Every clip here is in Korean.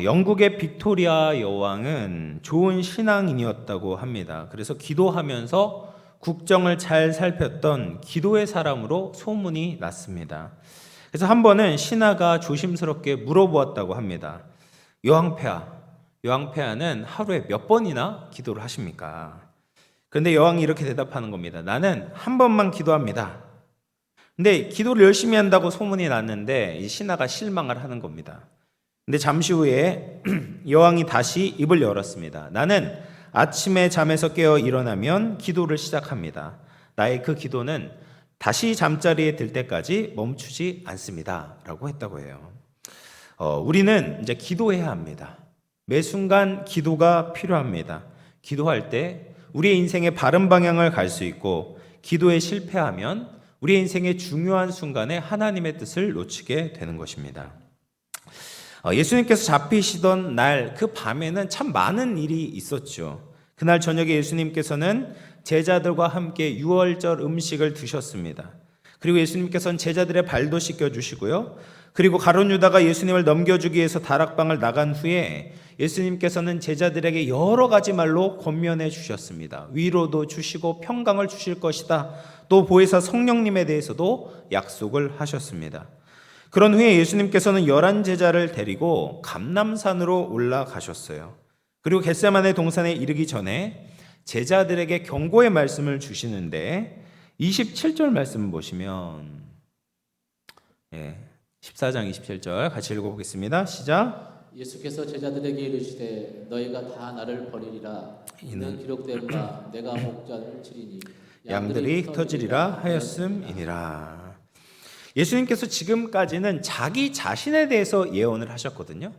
영국의 빅토리아 여왕은 좋은 신앙인이었다고 합니다. 그래서 기도하면서 국정을 잘 살폈던 기도의 사람으로 소문이 났습니다. 그래서 한 번은 신하가 조심스럽게 물어보았다고 합니다. 여왕폐하는 하루에 몇 번이나 기도를 하십니까? 그런데 여왕이 이렇게 대답하는 겁니다. 나는 한 번만 기도합니다. 근데 기도를 열심히 한다고 소문이 났는데 이 신하가 실망을 하는 겁니다. 근데 잠시 후에 여왕이 다시 입을 열었습니다. 나는 아침에 잠에서 깨어 일어나면 기도를 시작합니다. 나의 그 기도는 다시 잠자리에 들 때까지 멈추지 않습니다. 라고 했다고 해요. 우리는 이제 기도해야 합니다. 매 순간 기도가 필요합니다. 기도할 때 우리의 인생의 바른 방향을 갈 수 있고, 기도에 실패하면 우리의 인생의 중요한 순간에 하나님의 뜻을 놓치게 되는 것입니다. 예수님께서 잡히시던 날 그 밤에는 참 많은 일이 있었죠. 그날 저녁에 예수님께서는 제자들과 함께 유월절 음식을 드셨습니다. 그리고 예수님께서는 제자들의 발도 씻겨주시고요. 그리고 가룟 유다가 예수님을 넘겨주기 위해서 다락방을 나간 후에 예수님께서는 제자들에게 여러 가지 말로 권면해 주셨습니다. 위로도 주시고 평강을 주실 것이다. 또 보혜사 성령님에 대해서도 약속을 하셨습니다. 그런 후에 예수님께서는 11제자를 데리고 감람산으로 올라가셨어요. 그리고 겟세마네 동산에 이르기 전에 제자들에게 경고의 말씀을 주시는데 27절 말씀을 보시면 14장 27절 같이 읽어보겠습니다. 시작. 예수께서 제자들에게 이르시되 너희가 다 나를 버리리라. 이는 기록된 바 내가 목자를 치리니 양들이 흩어지리라 하였음이니라. 예수님께서 지금까지는 자기 자신에 대해서 예언을 하셨거든요.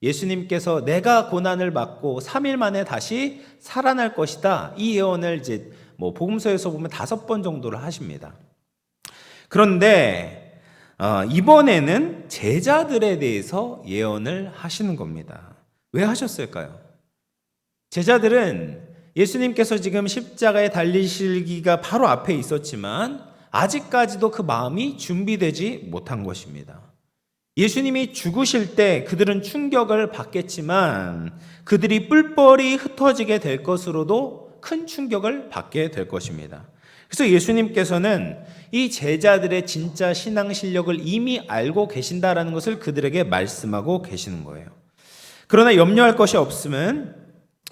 예수님께서 내가 고난을 받고 3일 만에 다시 살아날 것이다. 이 예언을 이제 복음서에서 보면 5번 정도를 하십니다. 그런데 이번에는 제자들에 대해서 예언을 하시는 겁니다. 왜 하셨을까요? 제자들은 예수님께서 지금 십자가에 달리시기가 바로 앞에 있었지만 아직까지도 그 마음이 준비되지 못한 것입니다. 예수님이 죽으실 때 그들은 충격을 받겠지만 그들이 뿔벌이 흩어지게 될 것으로도 큰 충격을 받게 될 것입니다. 그래서 예수님께서는 이 제자들의 진짜 신앙 실력을 이미 알고 계신다라는 것을 그들에게 말씀하고 계시는 거예요. 그러나 염려할 것이 없음은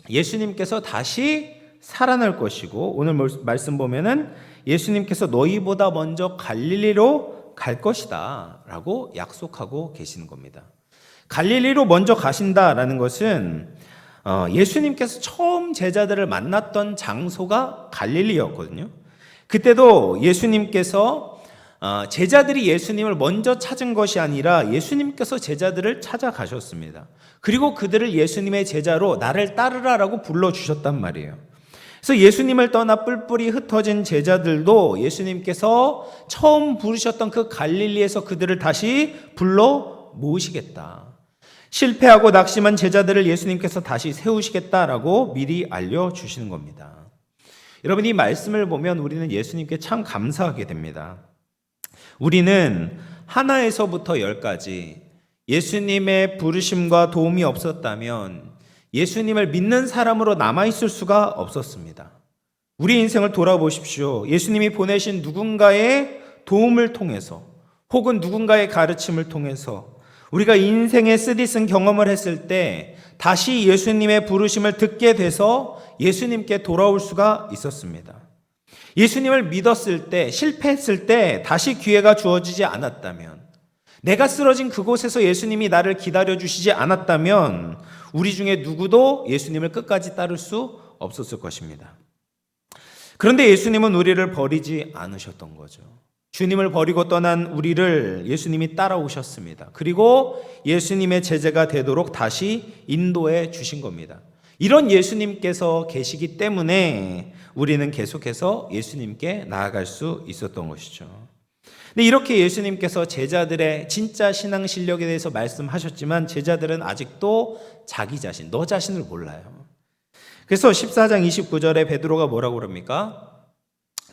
예수님께서 다시 살아날 것이고, 오늘 말씀 보면은 예수님께서 너희보다 먼저 갈릴리로 갈 것이다 라고 약속하고 계시는 겁니다. 갈릴리로 먼저 가신다라는 것은 예수님께서 처음 제자들을 만났던 장소가 갈릴리였거든요. 그때도 예수님께서 제자들이 예수님을 먼저 찾은 것이 아니라 예수님께서 제자들을 찾아가셨습니다. 그리고 그들을 예수님의 제자로 나를 따르라라고 불러주셨단 말이에요. 그래서 예수님을 떠나 뿔뿔이 흩어진 제자들도 예수님께서 처음 부르셨던 그 갈릴리에서 그들을 다시 불러 모으시겠다. 실패하고 낙심한 제자들을 예수님께서 다시 세우시겠다라고 미리 알려주시는 겁니다. 여러분, 이 말씀을 보면 우리는 예수님께 참 감사하게 됩니다. 우리는 하나에서부터 10까지 예수님의 부르심과 도움이 없었다면 예수님을 믿는 사람으로 남아있을 수가 없었습니다. 우리 인생을 돌아보십시오. 예수님이 보내신 누군가의 도움을 통해서 혹은 누군가의 가르침을 통해서 우리가 인생의 쓰디쓴 경험을 했을 때 다시 예수님의 부르심을 듣게 돼서 예수님께 돌아올 수가 있었습니다. 예수님을 믿었을 때, 실패했을 때 다시 기회가 주어지지 않았다면, 내가 쓰러진 그곳에서 예수님이 나를 기다려주시지 않았다면 우리 중에 누구도 예수님을 끝까지 따를 수 없었을 것입니다. 그런데 예수님은 우리를 버리지 않으셨던 거죠. 주님을 버리고 떠난 우리를 예수님이 따라오셨습니다. 그리고 예수님의 제자가 되도록 다시 인도해 주신 겁니다. 이런 예수님께서 계시기 때문에 우리는 계속해서 예수님께 나아갈 수 있었던 것이죠. 근데 이렇게 예수님께서 제자들의 진짜 신앙 실력에 대해서 말씀하셨지만 제자들은 아직도 자기 자신, 너 자신을 몰라요. 그래서 14장 29절에 베드로가 뭐라고 그럽니까?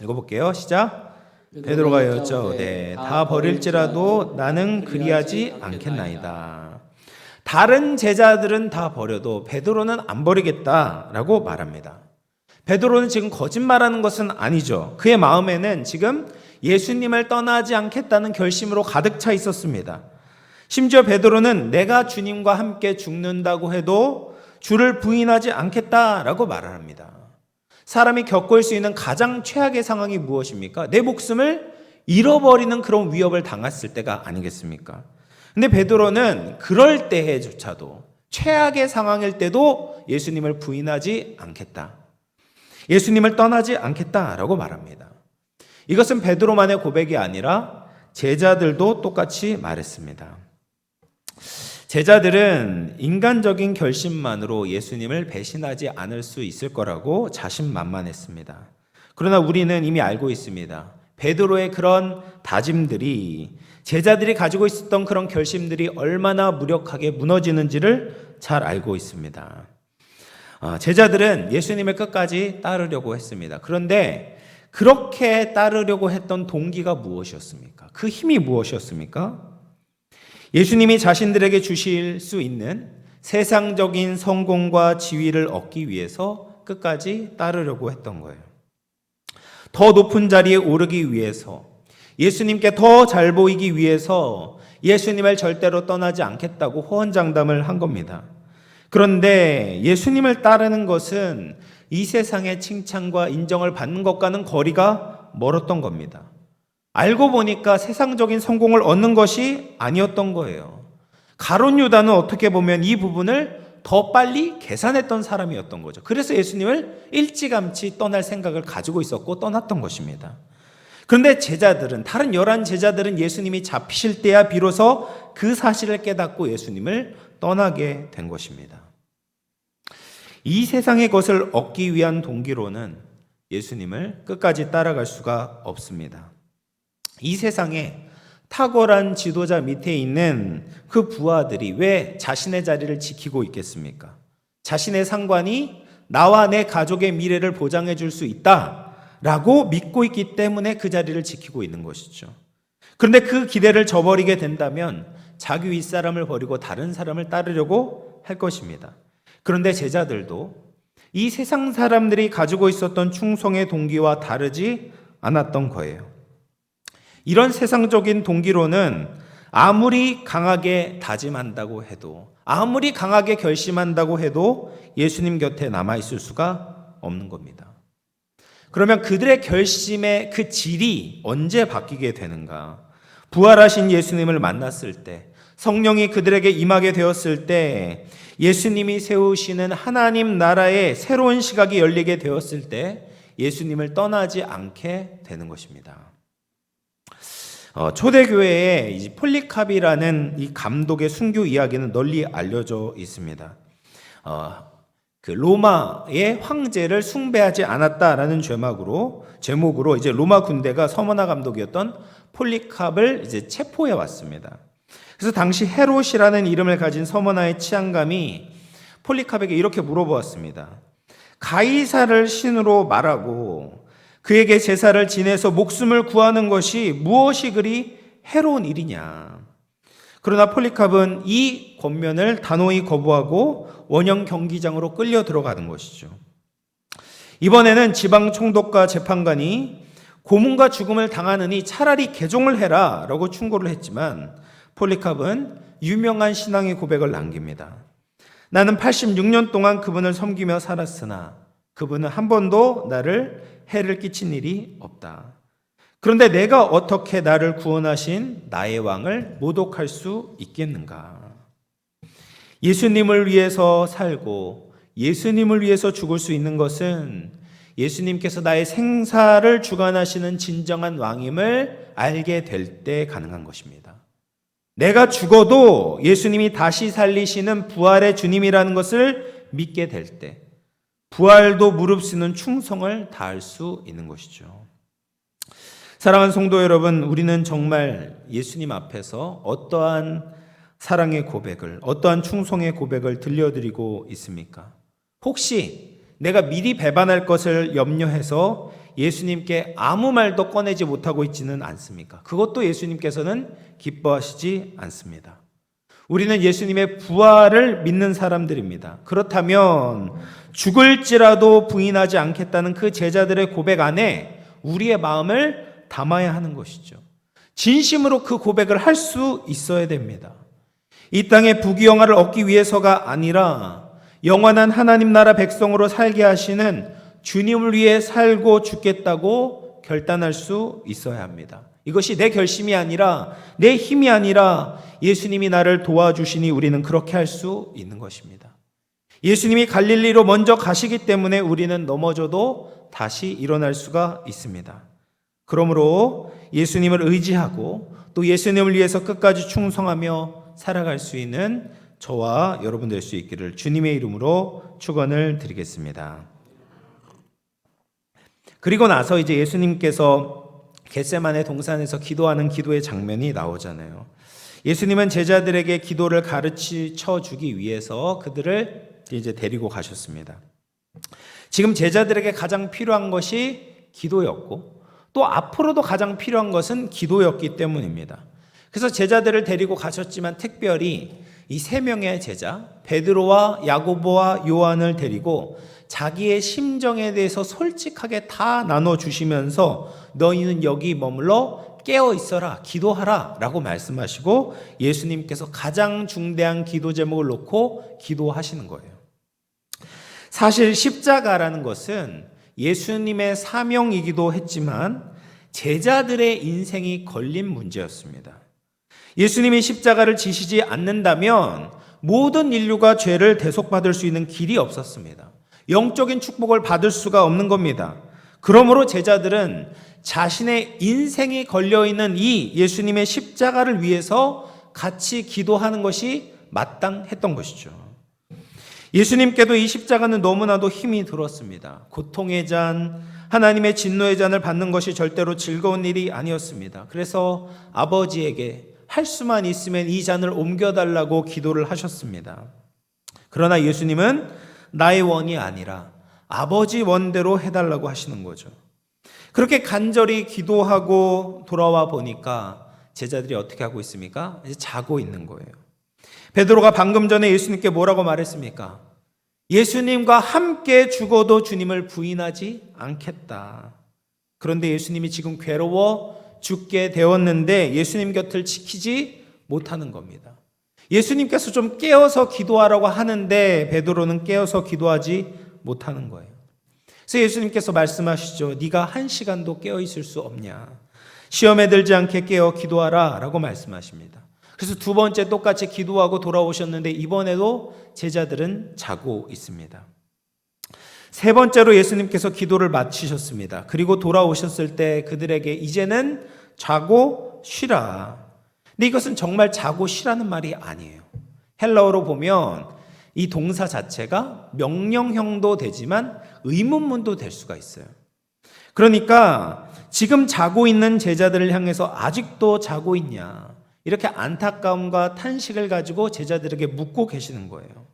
읽어볼게요. 시작. 베드로가 여짜오되 다 버릴지라도 나는 그리하지 않겠나이다. 다른 제자들은 다 버려도 베드로는 안 버리겠다라고 말합니다. 베드로는 지금 거짓말하는 것은 아니죠. 그의 마음에는 지금 예수님을 떠나지 않겠다는 결심으로 가득 차 있었습니다. 심지어 베드로는 내가 주님과 함께 죽는다고 해도 주를 부인하지 않겠다라고 말을 합니다. 사람이 겪을 수 있는 가장 최악의 상황이 무엇입니까? 내 목숨을 잃어버리는 그런 위협을 당했을 때가 아니겠습니까? 근데 베드로는 그럴 때에조차도 최악의 상황일 때도 예수님을 부인하지 않겠다. 예수님을 떠나지 않겠다라고 말합니다. 이것은 베드로만의 고백이 아니라 제자들도 똑같이 말했습니다. 제자들은 인간적인 결심만으로 예수님을 배신하지 않을 수 있을 거라고 자신만만했습니다. 그러나 우리는 이미 알고 있습니다. 베드로의 그런 다짐들이 제자들이 가지고 있었던 그런 결심들이 얼마나 무력하게 무너지는지를 잘 알고 있습니다. 제자들은 예수님을 끝까지 따르려고 했습니다. 그런데 그렇게 따르려고 했던 동기가 무엇이었습니까? 그 힘이 무엇이었습니까? 예수님이 자신들에게 주실 수 있는 세상적인 성공과 지위를 얻기 위해서 끝까지 따르려고 했던 거예요. 더 높은 자리에 오르기 위해서, 예수님께 더 잘 보이기 위해서 예수님을 절대로 떠나지 않겠다고 호언장담을 한 겁니다. 그런데 예수님을 따르는 것은 이 세상의 칭찬과 인정을 받는 것과는 거리가 멀었던 겁니다. 알고 보니까 세상적인 성공을 얻는 것이 아니었던 거예요. 가룟 유다는 어떻게 보면 이 부분을 더 빨리 계산했던 사람이었던 거죠. 그래서 예수님을 일찌감치 떠날 생각을 가지고 있었고 떠났던 것입니다. 그런데 제자들은, 다른 11 제자들은 예수님이 잡히실 때야 비로소 그 사실을 깨닫고 예수님을 떠나게 된 것입니다. 이 세상의 것을 얻기 위한 동기로는 예수님을 끝까지 따라갈 수가 없습니다. 이 세상에 탁월한 지도자 밑에 있는 그 부하들이 왜 자신의 자리를 지키고 있겠습니까? 자신의 상관이 나와 내 가족의 미래를 보장해 줄 수 있다라고 믿고 있기 때문에 그 자리를 지키고 있는 것이죠. 그런데 그 기대를 저버리게 된다면 자기 윗사람을 버리고 다른 사람을 따르려고 할 것입니다. 그런데 제자들도 이 세상 사람들이 가지고 있었던 충성의 동기와 다르지 않았던 거예요. 이런 세상적인 동기로는 아무리 강하게 다짐한다고 해도, 아무리 강하게 결심한다고 해도 예수님 곁에 남아있을 수가 없는 겁니다. 그러면 그들의 결심의 그 질이 언제 바뀌게 되는가? 부활하신 예수님을 만났을 때, 성령이 그들에게 임하게 되었을 때, 예수님이 세우시는 하나님 나라의 새로운 시각이 열리게 되었을 때 예수님을 떠나지 않게 되는 것입니다. 초대교회에 이 폴리캅이라는 이 감독의 순교 이야기는 널리 알려져 있습니다. 그 로마의 황제를 숭배하지 않았다라는 제목으로 이제 로마 군대가 서머나 감독이었던 폴리캅을 이제 체포해 왔습니다. 그래서 당시 헤롯이라는 이름을 가진 서머나의 치안감이 폴리캅에게 이렇게 물어보았습니다. 가이사를 신으로 말하고 그에게 제사를 지내서 목숨을 구하는 것이 무엇이 그리 해로운 일이냐. 그러나 폴리캅은 이 권면을 단호히 거부하고 원형 경기장으로 끌려 들어가는 것이죠. 이번에는 지방 총독과 재판관이 고문과 죽음을 당하느니 차라리 개종을 해라 라고 충고를 했지만 폴리캅은 유명한 신앙의 고백을 남깁니다. 나는 86년 동안 그분을 섬기며 살았으나 그분은 한 번도 나를 해를 끼친 일이 없다. 그런데 내가 어떻게 나를 구원하신 나의 왕을 모독할 수 있겠는가? 예수님을 위해서 살고 예수님을 위해서 죽을 수 있는 것은 예수님께서 나의 생사를 주관하시는 진정한 왕임을 알게 될 때 가능한 것입니다. 내가 죽어도 예수님이 다시 살리시는 부활의 주님이라는 것을 믿게 될 때 부활도 무릅쓰는 충성을 다할 수 있는 것이죠. 사랑하는 성도 여러분, 우리는 정말 예수님 앞에서 어떠한 사랑의 고백을, 어떠한 충성의 고백을 들려드리고 있습니까? 혹시 내가 미리 배반할 것을 염려해서 예수님께 아무 말도 꺼내지 못하고 있지는 않습니까? 그것도 예수님께서는 기뻐하시지 않습니다. 우리는 예수님의 부활을 믿는 사람들입니다. 그렇다면 죽을지라도 부인하지 않겠다는 그 제자들의 고백 안에 우리의 마음을 담아야 하는 것이죠. 진심으로 그 고백을 할 수 있어야 됩니다. 이 땅의 부귀영화를 얻기 위해서가 아니라 영원한 하나님 나라 백성으로 살게 하시는 주님을 위해 살고 죽겠다고 결단할 수 있어야 합니다. 이것이 내 결심이 아니라 내 힘이 아니라 예수님이 나를 도와주시니 우리는 그렇게 할 수 있는 것입니다. 예수님이 갈릴리로 먼저 가시기 때문에 우리는 넘어져도 다시 일어날 수가 있습니다. 그러므로 예수님을 의지하고 또 예수님을 위해서 끝까지 충성하며 살아갈 수 있는 저와 여러분 될 수 있기를 주님의 이름으로 축원을 드리겠습니다. 그리고 나서 이제 예수님께서 겟세마네 동산에서 기도하는 기도의 장면이 나오잖아요. 예수님은 제자들에게 기도를 가르쳐 주기 위해서 그들을 이제 데리고 가셨습니다. 지금 제자들에게 가장 필요한 것이 기도였고 또 앞으로도 가장 필요한 것은 기도였기 때문입니다. 그래서 제자들을 데리고 가셨지만 특별히 이 세 명의 제자 베드로와 야고보와 요한을 데리고 자기의 심정에 대해서 솔직하게 다 나눠주시면서 너희는 여기 머물러 깨어 있어라, 기도하라 라고 말씀하시고 예수님께서 가장 중대한 기도 제목을 놓고 기도하시는 거예요. 사실 십자가라는 것은 예수님의 사명이기도 했지만 제자들의 인생이 걸린 문제였습니다. 예수님이 십자가를 지시지 않는다면 모든 인류가 죄를 대속받을 수 있는 길이 없었습니다. 영적인 축복을 받을 수가 없는 겁니다. 그러므로 제자들은 자신의 인생이 걸려있는 이 예수님의 십자가를 위해서 같이 기도하는 것이 마땅했던 것이죠. 예수님께도 이 십자가는 너무나도 힘이 들었습니다. 고통의 잔, 하나님의 진노의 잔을 받는 것이 절대로 즐거운 일이 아니었습니다. 그래서 아버지에게 할 수만 있으면 이 잔을 옮겨달라고 기도를 하셨습니다. 그러나 예수님은 나의 원이 아니라 아버지 원대로 해달라고 하시는 거죠. 그렇게 간절히 기도하고 돌아와 보니까 제자들이 어떻게 하고 있습니까? 이제 자고 있는 거예요. 베드로가 방금 전에 예수님께 뭐라고 말했습니까? 예수님과 함께 죽어도 주님을 부인하지 않겠다. 그런데 예수님이 지금 괴로워 죽게 되었는데 예수님 곁을 지키지 못하는 겁니다. 예수님께서 좀 깨어서 기도하라고 하는데 베드로는 깨어서 기도하지 못하는 거예요. 그래서 예수님께서 말씀하시죠. 네가 1시간도 깨어 있을 수 없냐. 시험에 들지 않게 깨어 기도하라 라고 말씀하십니다. 그래서 두 번째 똑같이 기도하고 돌아오셨는데 이번에도 제자들은 자고 있습니다. 세 번째로 예수님께서 기도를 마치셨습니다. 그리고 돌아오셨을 때 그들에게 이제는 자고 쉬라. 근데 이것은 정말 자고 쉬라는 말이 아니에요. 헬라어로 보면 이 동사 자체가 명령형도 되지만 의문문도 될 수가 있어요. 그러니까 지금 자고 있는 제자들을 향해서 아직도 자고 있냐, 이렇게 안타까움과 탄식을 가지고 제자들에게 묻고 계시는 거예요.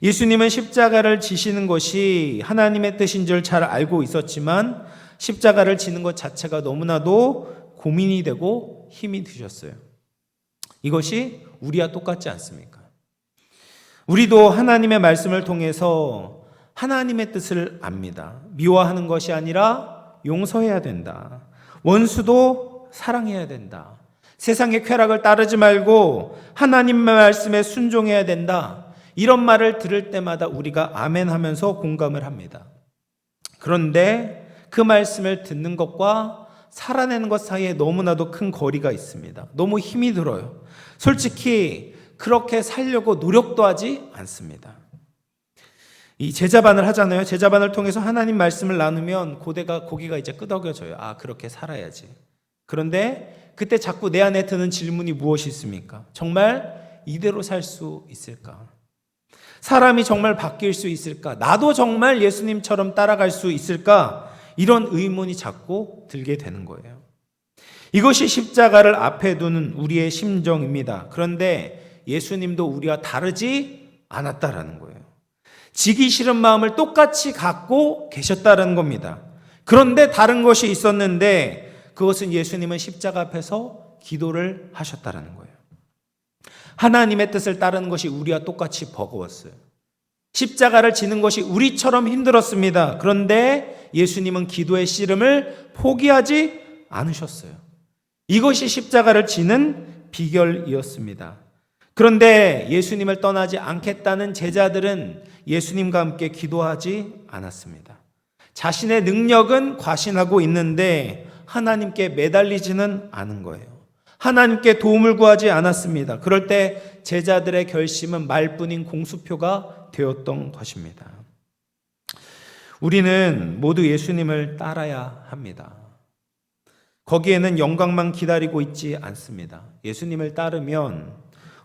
예수님은 십자가를 지시는 것이 하나님의 뜻인 줄 잘 알고 있었지만 십자가를 지는 것 자체가 너무나도 고민이 되고 힘이 드셨어요. 이것이 우리와 똑같지 않습니까? 우리도 하나님의 말씀을 통해서 하나님의 뜻을 압니다. 미워하는 것이 아니라 용서해야 된다. 원수도 사랑해야 된다. 세상의 쾌락을 따르지 말고 하나님의 말씀에 순종해야 된다. 이런 말을 들을 때마다 우리가 아멘 하면서 공감을 합니다. 그런데 그 말씀을 듣는 것과 살아내는 것 사이에 너무나도 큰 거리가 있습니다. 너무 힘이 들어요. 솔직히 그렇게 살려고 노력도 하지 않습니다. 이 제자반을 하잖아요. 제자반을 통해서 하나님 말씀을 나누면 고기가 이제 끄덕여져요. 아, 그렇게 살아야지. 그런데 그때 자꾸 내 안에 드는 질문이 무엇이 있습니까? 정말 이대로 살 수 있을까? 사람이 정말 바뀔 수 있을까? 나도 정말 예수님처럼 따라갈 수 있을까? 이런 의문이 자꾸 들게 되는 거예요. 이것이 십자가를 앞에 두는 우리의 심정입니다. 그런데 예수님도 우리와 다르지 않았다라는 거예요. 지기 싫은 마음을 똑같이 갖고 계셨다는 겁니다. 그런데 다른 것이 있었는데 그것은 예수님은 십자가 앞에서 기도를 하셨다는 거예요. 하나님의 뜻을 따르는 것이 우리와 똑같이 버거웠어요. 십자가를 지는 것이 우리처럼 힘들었습니다. 그런데 예수님은 기도의 씨름을 포기하지 않으셨어요. 이것이 십자가를 지는 비결이었습니다. 그런데 예수님을 떠나지 않겠다는 제자들은 예수님과 함께 기도하지 않았습니다. 자신의 능력은 과신하고 있는데 하나님께 매달리지는 않은 거예요. 하나님께 도움을 구하지 않았습니다. 그럴 때 제자들의 결심은 말뿐인 공수표가 되었던 것입니다. 우리는 모두 예수님을 따라야 합니다. 거기에는 영광만 기다리고 있지 않습니다. 예수님을 따르면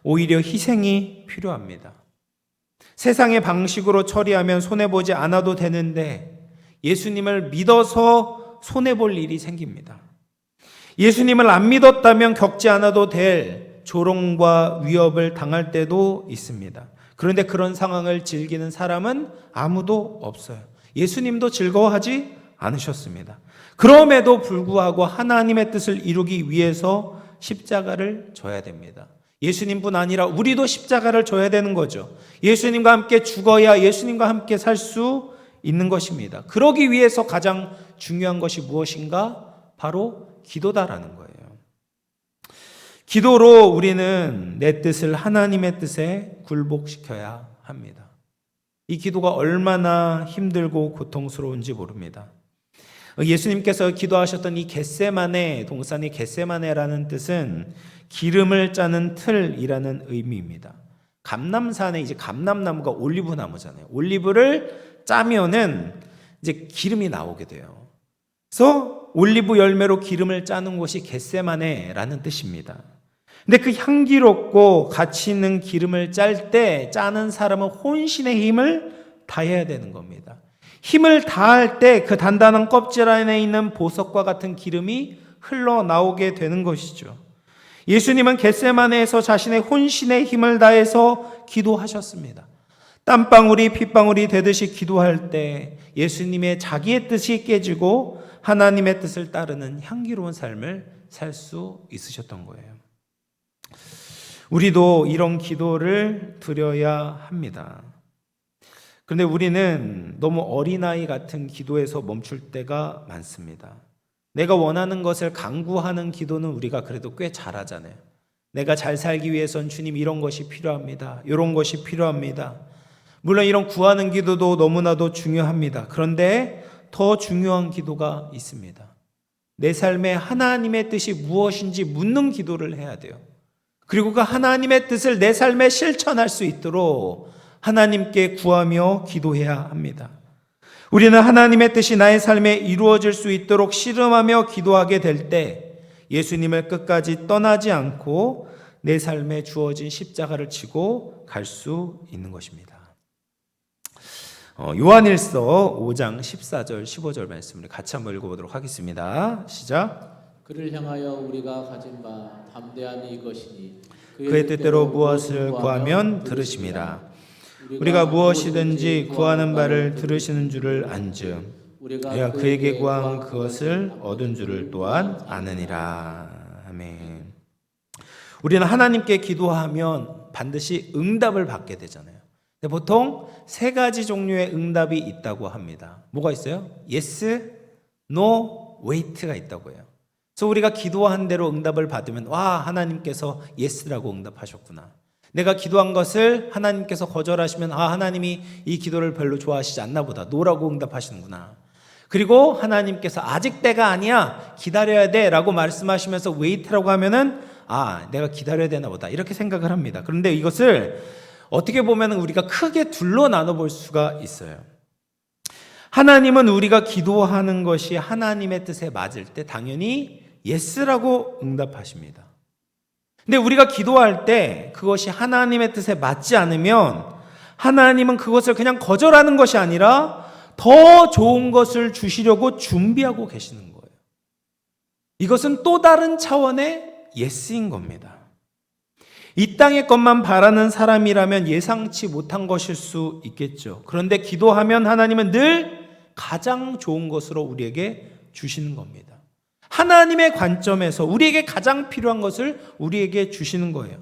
오히려 희생이 필요합니다. 세상의 방식으로 처리하면 손해보지 않아도 되는데 예수님을 믿어서 손해볼 일이 생깁니다. 예수님을 안 믿었다면 겪지 않아도 될 조롱과 위협을 당할 때도 있습니다. 그런데 그런 상황을 즐기는 사람은 아무도 없어요. 예수님도 즐거워하지 않으셨습니다. 그럼에도 불구하고 하나님의 뜻을 이루기 위해서 십자가를 져야 됩니다. 예수님뿐 아니라 우리도 십자가를 져야 되는 거죠. 예수님과 함께 죽어야 예수님과 함께 살 수 있는 것입니다. 그러기 위해서 가장 중요한 것이 무엇인가? 바로 기도다라는 거예요. 기도로 우리는 내 뜻을 하나님의 뜻에 굴복시켜야 합니다. 이 기도가 얼마나 힘들고 고통스러운지 모릅니다. 예수님께서 기도하셨던 이 겟세마네 동산이 겟세마네라는 뜻은 기름을 짜는 틀이라는 의미입니다. 감람산에 이제 감람나무가 올리브 나무잖아요. 올리브를 짜면은 이제 기름이 나오게 돼요. 그래서 올리브 열매로 기름을 짜는 곳이 겟세마네라는 뜻입니다. 근데 그 향기롭고 가치 있는 기름을 짤 때 짜는 사람은 혼신의 힘을 다해야 되는 겁니다. 힘을 다할 때 그 단단한 껍질 안에 있는 보석과 같은 기름이 흘러나오게 되는 것이죠. 예수님은 겟세마네에서 자신의 혼신의 힘을 다해서 기도하셨습니다. 땀방울이 핏방울이 되듯이 기도할 때 예수님의 자기의 뜻이 깨지고 하나님의 뜻을 따르는 향기로운 삶을 살 수 있으셨던 거예요. 우리도 이런 기도를 드려야 합니다. 그런데 우리는 너무 어린아이 같은 기도에서 멈출 때가 많습니다. 내가 원하는 것을 간구하는 기도는 우리가 그래도 꽤 잘하잖아요. 내가 잘 살기 위해선 주님 이런 것이 필요합니다. 이런 것이 필요합니다. 물론 이런 구하는 기도도 너무나도 중요합니다. 그런데 더 중요한 기도가 있습니다. 내 삶에 하나님의 뜻이 무엇인지 묻는 기도를 해야 돼요. 그리고 그 하나님의 뜻을 내 삶에 실천할 수 있도록 하나님께 구하며 기도해야 합니다. 우리는 하나님의 뜻이 나의 삶에 이루어질 수 있도록 씨름하며 기도하게 될 때 예수님을 끝까지 떠나지 않고 내 삶에 주어진 십자가를 지고 갈 수 있는 것입니다. 요한일서 5장 14절 15절 말씀을 같이 한번 읽어보도록 하겠습니다. 시작. 그를 향하여 우리가 가진 바 담대함이 이것이니 그의 뜻대로 무엇을 구하면 들으심이라. 우리가 무엇이든지 구하는 바를 들으시는 줄을 안즉 우리가 그에게 구한 그것을 얻은 줄을 또한 아느니라. 아멘. 우리는 하나님께 기도하면 반드시 응답을 받게 되잖아요. 근데 보통 세 가지 종류의 응답이 있다고 합니다. 뭐가 있어요? Yes, No, Wait가 있다고 해요. 그래서 우리가 기도한 대로 응답을 받으면 와, 하나님께서 Yes라고 응답하셨구나. 내가 기도한 것을 하나님께서 거절하시면 아, 하나님이 이 기도를 별로 좋아하시지 않나 보다. No라고 응답하시는구나. 그리고 하나님께서 아직 때가 아니야, 기다려야 돼 라고 말씀하시면서 Wait라고 하면은 아, 내가 기다려야 되나 보다 이렇게 생각을 합니다. 그런데 이것을 어떻게 보면 우리가 크게 둘로 나눠볼 수가 있어요. 하나님은 우리가 기도하는 것이 하나님의 뜻에 맞을 때 당연히 예스라고 응답하십니다. 근데 우리가 기도할 때 그것이 하나님의 뜻에 맞지 않으면 하나님은 그것을 그냥 거절하는 것이 아니라 더 좋은 것을 주시려고 준비하고 계시는 거예요. 이것은 또 다른 차원의 예스인 겁니다. 이 땅의 것만 바라는 사람이라면 예상치 못한 것일 수 있겠죠. 그런데 기도하면 하나님은 늘 가장 좋은 것으로 우리에게 주시는 겁니다. 하나님의 관점에서 우리에게 가장 필요한 것을 우리에게 주시는 거예요.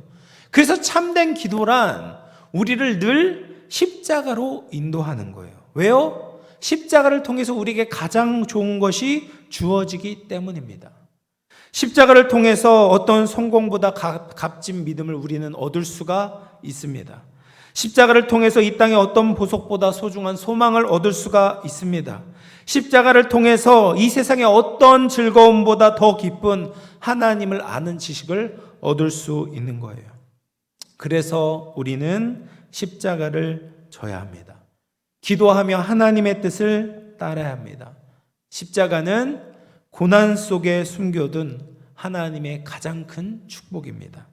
그래서 참된 기도란 우리를 늘 십자가로 인도하는 거예요. 왜요? 십자가를 통해서 우리에게 가장 좋은 것이 주어지기 때문입니다. 십자가를 통해서 어떤 성공보다 값진 믿음을 우리는 얻을 수가 있습니다. 십자가를 통해서 이 땅의 어떤 보석보다 소중한 소망을 얻을 수가 있습니다. 십자가를 통해서 이 세상의 어떤 즐거움보다 더 기쁜 하나님을 아는 지식을 얻을 수 있는 거예요. 그래서 우리는 십자가를 져야 합니다. 기도하며 하나님의 뜻을 따라야 합니다. 십자가는 고난 속에 숨겨둔 하나님의 가장 큰 축복입니다.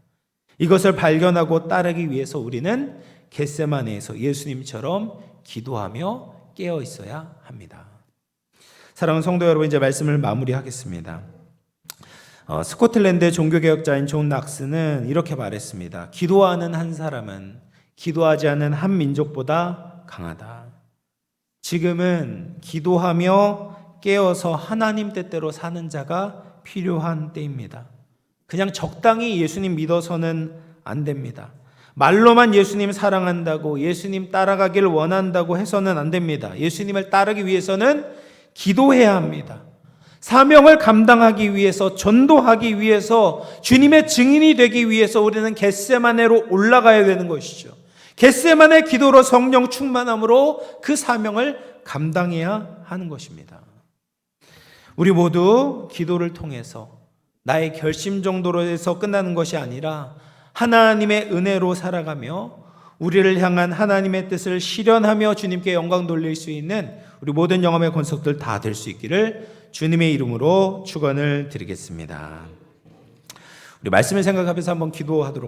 이것을 발견하고 따르기 위해서 우리는 겟세마네에서 예수님처럼 기도하며 깨어 있어야 합니다. 사랑하는 성도 여러분, 이제 말씀을 마무리하겠습니다. 스코틀랜드의 종교개혁자인 존 낙스는 이렇게 말했습니다. 기도하는 한 사람은 기도하지 않는 한 민족보다 강하다. 지금은 기도하며 깨어서 하나님 뜻대로 사는 자가 필요한 때입니다. 그냥 적당히 예수님 믿어서는 안 됩니다. 말로만 예수님 사랑한다고, 예수님 따라가길 원한다고 해서는 안 됩니다. 예수님을 따르기 위해서는 기도해야 합니다. 사명을 감당하기 위해서, 전도하기 위해서, 주님의 증인이 되기 위해서 우리는 겟세마네로 올라가야 되는 것이죠. 겟세마네 기도로 성령 충만함으로 그 사명을 감당해야 하는 것입니다. 우리 모두 기도를 통해서 나의 결심 정도로 해서 끝나는 것이 아니라 하나님의 은혜로 살아가며 우리를 향한 하나님의 뜻을 실현하며 주님께 영광 돌릴 수 있는 우리 모든 영혼의 권속들 다 될 수 있기를 주님의 이름으로 축원을 드리겠습니다. 우리 말씀을 생각하면서 한번 기도하도록